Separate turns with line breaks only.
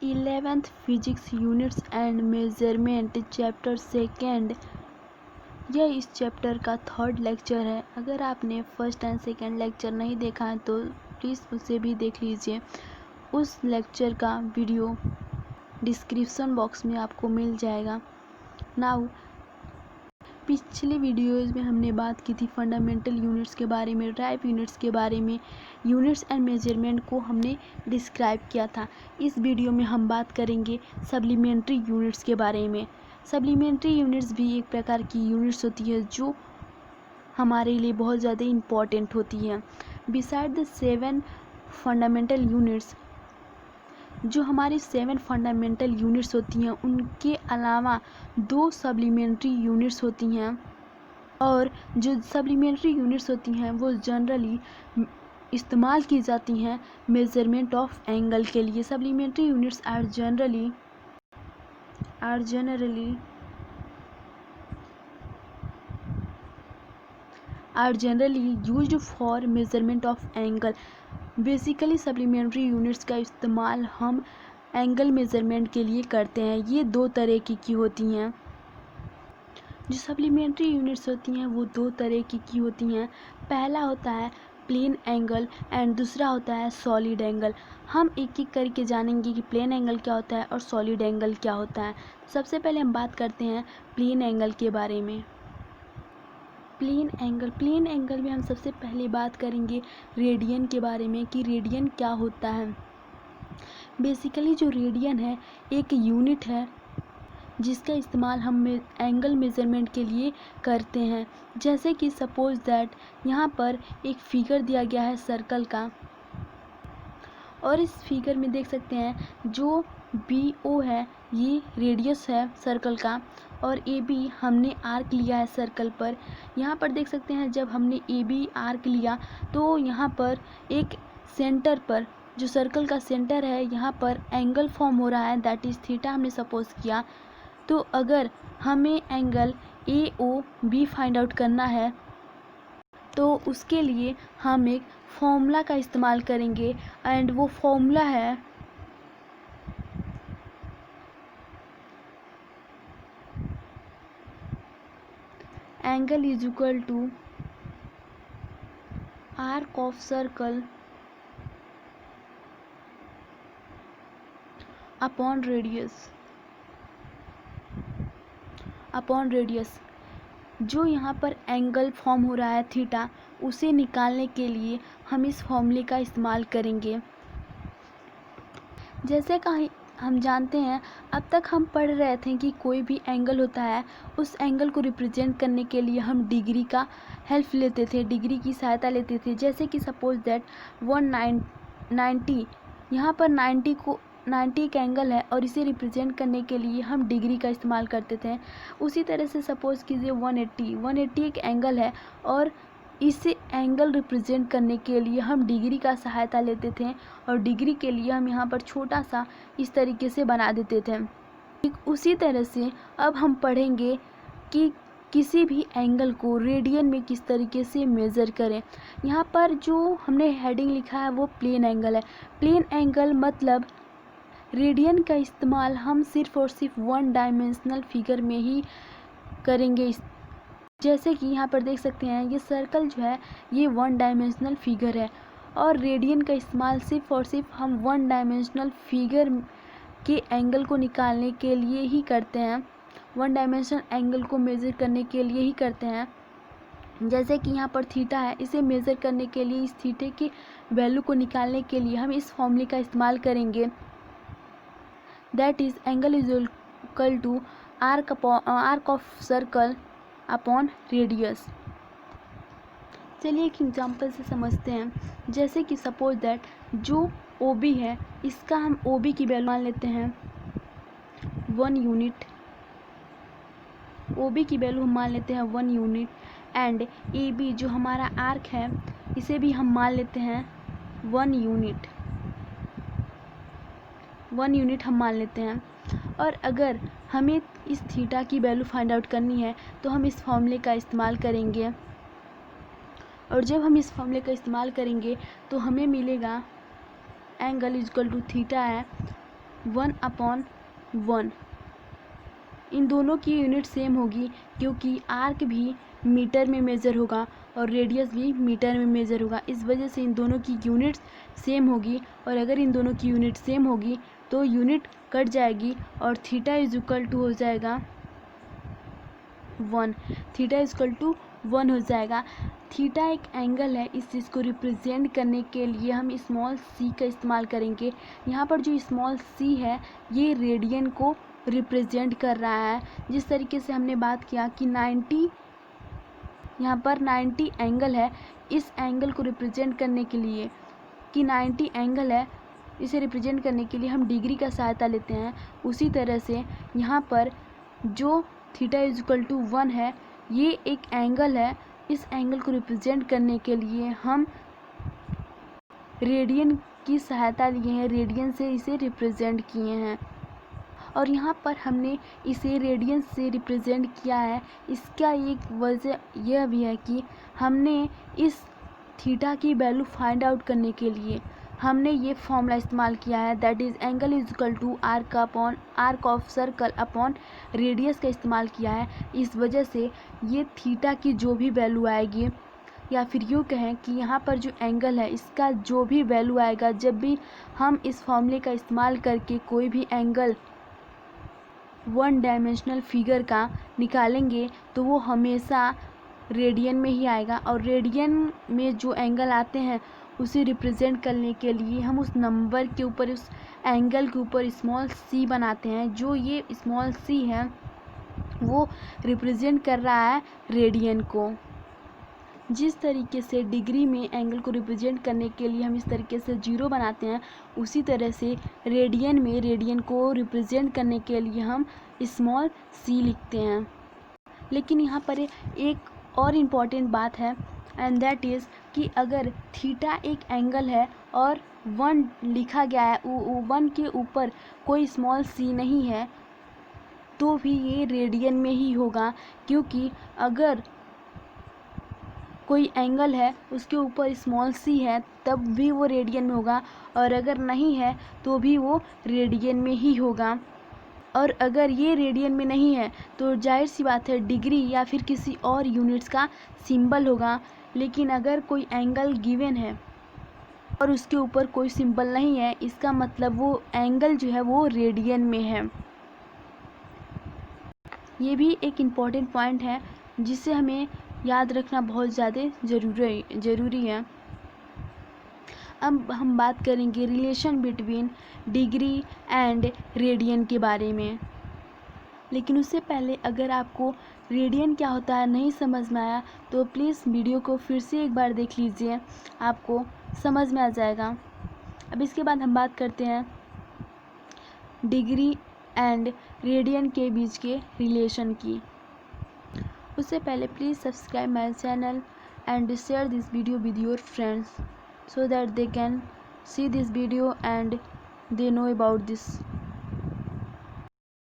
11th physics units and measurement chapter second. यह इस chapter का थर्ड लेक्चर है। अगर आपने फर्स्ट एंड सेकेंड लेक्चर नहीं देखा है तो प्लीज़ उसे भी देख लीजिए। उस लेक्चर का वीडियो डिस्क्रिप्शन बॉक्स में आपको मिल जाएगा। नाउ पिछले वीडियोज़ में हमने बात की थी फंडामेंटल यूनिट्स के बारे में, टाइप यूनिट्स के बारे में, यूनिट्स एंड मेजरमेंट को हमने डिस्क्राइब किया था। इस वीडियो में हम बात करेंगे सप्लीमेंट्री यूनिट्स के बारे में। सप्लीमेंट्री यूनिट्स भी एक प्रकार की यूनिट्स होती है जो हमारे लिए बहुत ज़्यादा इम्पॉर्टेंट होती है। बिसाइड द 7 फंडामेंटल यूनिट्स, जो हमारी 7 फंडामेंटल यूनिट्स होती हैं, उनके अलावा 2 सप्लीमेंट्री यूनिट्स होती हैं। और जो सप्लीमेंट्री यूनिट्स होती हैं वो जनरली इस्तेमाल की जाती हैं मेजरमेंट ऑफ एंगल के लिए। Supplementary units are generally used for measurement of angle. Basically supplementary units का इस्तेमाल हम एंगल मेजरमेंट के लिए करते हैं। ये 2 तरह की होती हैं। जो सप्लीमेंट्री यूनिट्स होती हैं वो 2 तरह की होती हैं। पहला होता है प्लेन एंगल एंड दूसरा होता है सॉलिड एंगल। हम एक एक करके जानेंगे कि प्लेन एंगल क्या होता है और सॉलिड एंगल क्या होता है। सबसे पहले हम बात करते हैं प्लेन एंगल के बारे में। प्लेन एंगल में हम सबसे पहले बात करेंगे रेडियन के बारे में कि रेडियन क्या होता है। बेसिकली जो रेडियन है एक यूनिट है जिसका इस्तेमाल हम एंगल मेजरमेंट के लिए करते हैं। जैसे कि सपोज दैट यहाँ पर एक फिगर दिया गया है सर्कल का, और इस फिगर में देख सकते हैं जो BO है ये रेडियस है सर्कल का, और AB हमने आर्क लिया है सर्कल पर। यहाँ पर देख सकते हैं जब हमने AB आर्क लिया तो यहाँ पर एक सेंटर पर, जो सर्कल का सेंटर है, यहाँ पर एंगल फॉर्म हो रहा है, दैट इज़ थीटा हमने सपोज किया। तो अगर हमें एंगल AOB फाइंड आउट करना है तो उसके लिए हम एक फॉर्मूला का इस्तेमाल करेंगे, एंड वो फॉर्मूला है angle is equal to arc of circle upon radius. जो यहाँ पर एंगल फॉर्म हो रहा है थीटा, उसे निकालने के लिए हम इस फॉर्मूले का इस्तेमाल करेंगे। जैसे कि हम जानते हैं, अब तक हम पढ़ रहे थे कि कोई भी एंगल होता है, उस एंगल को रिप्रेजेंट करने के लिए हम डिग्री का हेल्प लेते थे, डिग्री की सहायता लेते थे। जैसे कि सपोज दैट 190, यहाँ पर 90 एक एंगल है और इसे रिप्रेजेंट करने के लिए हम डिग्री का इस्तेमाल करते थे। उसी तरह से सपोज़ कीजिए 180 एक एंगल है और इसे एंगल रिप्रेजेंट करने के लिए हम डिग्री का सहायता लेते थे, और डिग्री के लिए हम यहाँ पर छोटा सा इस तरीके से बना देते थे। ठीक उसी तरह से अब हम पढ़ेंगे कि किसी भी एंगल को रेडियन में किस तरीके से मेज़र करें। यहाँ पर जो हमने हेडिंग लिखा है वो प्लेन एंगल है। प्लेन एंगल मतलब रेडियन का इस्तेमाल हम सिर्फ और सिर्फ 1 डायमेंशनल फिगर में ही करेंगे। जैसे कि यहाँ पर देख सकते हैं ये सर्कल जो है ये 1 डायमेंशनल फिगर है, और रेडियन का इस्तेमाल सिर्फ और सिर्फ हम 1 डायमेंशनल फिगर के एंगल को निकालने के लिए ही करते हैं, 1 डायमेंशनल एंगल को मेज़र करने के लिए ही करते हैं। जैसे कि यहाँ पर थीटा है, इसे मेज़र करने के लिए, इस थीटे की वैल्यू को निकालने के लिए हम इस फॉर्मूले का इस्तेमाल करेंगे, that is angle is equal to arc of circle upon radius. चलिए एक एग्जांपल से समझते हैं। जैसे कि सपोज दैट जो OB है, इसका हम OB की वैल्यू मान लेते हैं 1 यूनिट। OB की वैल्यू हम मान लेते हैं 1 यूनिट, एंड AB जो हमारा आर्क है इसे भी हम मान लेते हैं 1 यूनिट। 1 यूनिट हम मान लेते हैं। और अगर हमें इस थीटा की वैल्यू फाइंड आउट करनी है तो हम इस फॉर्मूले का इस्तेमाल करेंगे, और जब हम इस फॉर्मूले का इस्तेमाल करेंगे तो हमें मिलेगा angle is equal to theta है 1/1। इन दोनों की यूनिट सेम होगी क्योंकि आर्क भी मीटर में मेज़र होगा और रेडियस भी मीटर में मेज़र होगा। इस वजह से इन दोनों की यूनिट्स सेम होगी, और अगर इन दोनों की यूनिट सेम होगी तो यूनिट कट जाएगी और थीटा इज इक्वल टू हो जाएगा 1। थीटा इज इक्वल टू 1 हो जाएगा। थीटा एक एंगल है, इस चीज़ को रिप्रेजेंट करने के लिए हम स्मॉल सी का इस्तेमाल करेंगे। यहाँ पर जो स्मॉल सी है ये रेडियन को रिप्रेजेंट कर रहा है। जिस तरीके से हमने बात किया कि 90, यहाँ पर 90 एंगल है, इस एंगल को रिप्रेजेंट करने के लिए कि 90 एंगल है, इसे रिप्रेजेंट करने के लिए हम डिग्री का सहायता लेते हैं। उसी तरह से यहाँ पर जो थीटा इज इक्वल टू 1 है, ये एक एंगल है, इस एंगल को रिप्रेजेंट करने के लिए हम रेडियन की सहायता लिए हैं, रेडियन से इसे रिप्रेजेंट किए हैं। और यहाँ पर हमने इसे रेडियन से रिप्रेजेंट किया है। इसका एक वजह यह भी है कि हमने इस थीटा की वैल्यू फाइंड आउट करने के लिए हमने ये फॉर्मूला इस्तेमाल किया है, that is angle is equal to arc of circle upon radius का इस्तेमाल किया है। इस वजह से ये थीटा की जो भी वैल्यू आएगी, या फिर यूँ कहें कि यहाँ पर जो एंगल है इसका जो भी वैल्यू आएगा, जब भी हम इस फॉर्मूले का इस्तेमाल करके कोई भी एंगल 1 डायमेंशनल फिगर का निकालेंगे तो वो हमेशा रेडियन में ही आएगा। और रेडियन में जो एंगल आते हैं उसे रिप्रेजेंट करने के लिए हम उस नंबर के ऊपर, उस एंगल के ऊपर स्मॉल सी बनाते हैं। जो ये स्मॉल सी है वो रिप्रेजेंट कर रहा है रेडियन को। जिस तरीके से डिग्री में एंगल को रिप्रेजेंट करने के लिए हम इस तरीके से 0 बनाते हैं, उसी तरह से रेडियन में रेडियन को रिप्रेजेंट करने के लिए हम स्मॉल सी लिखते हैं। लेकिन यहाँ पर एक और इम्पॉर्टेंट बात है, एंड दैट इज़ कि अगर थीटा एक एंगल है और 1 लिखा गया है, 1 के ऊपर कोई स्मॉल सी नहीं है, तो भी ये रेडियन में ही होगा। क्योंकि अगर कोई एंगल है उसके ऊपर स्मॉल सी है तब भी वो रेडियन में होगा, और अगर नहीं है तो भी वो रेडियन में ही होगा। और अगर ये रेडियन में नहीं है तो जाहिर सी बात है डिग्री या फिर किसी और यूनिट्स का सिंबल होगा। लेकिन अगर कोई एंगल गिवन है और उसके ऊपर कोई सिंबल नहीं है, इसका मतलब वो एंगल जो है वो रेडियन में है। ये भी एक इम्पॉर्टेंट पॉइंट है जिसे हमें याद रखना बहुत ज़्यादा ज़रूरी है। अब हम बात करेंगे relation between degree and radian के बारे में। लेकिन उससे पहले अगर आपको रेडियन क्या होता है नहीं समझ में आया तो प्लीज़ वीडियो को फिर से एक बार देख लीजिए, आपको समझ में आ जाएगा। अब इसके बाद हम बात करते हैं डिग्री एंड रेडियन के बीच के रिलेशन की। उससे पहले please subscribe my channel and share this video with your friends so that they can see this video and they know about this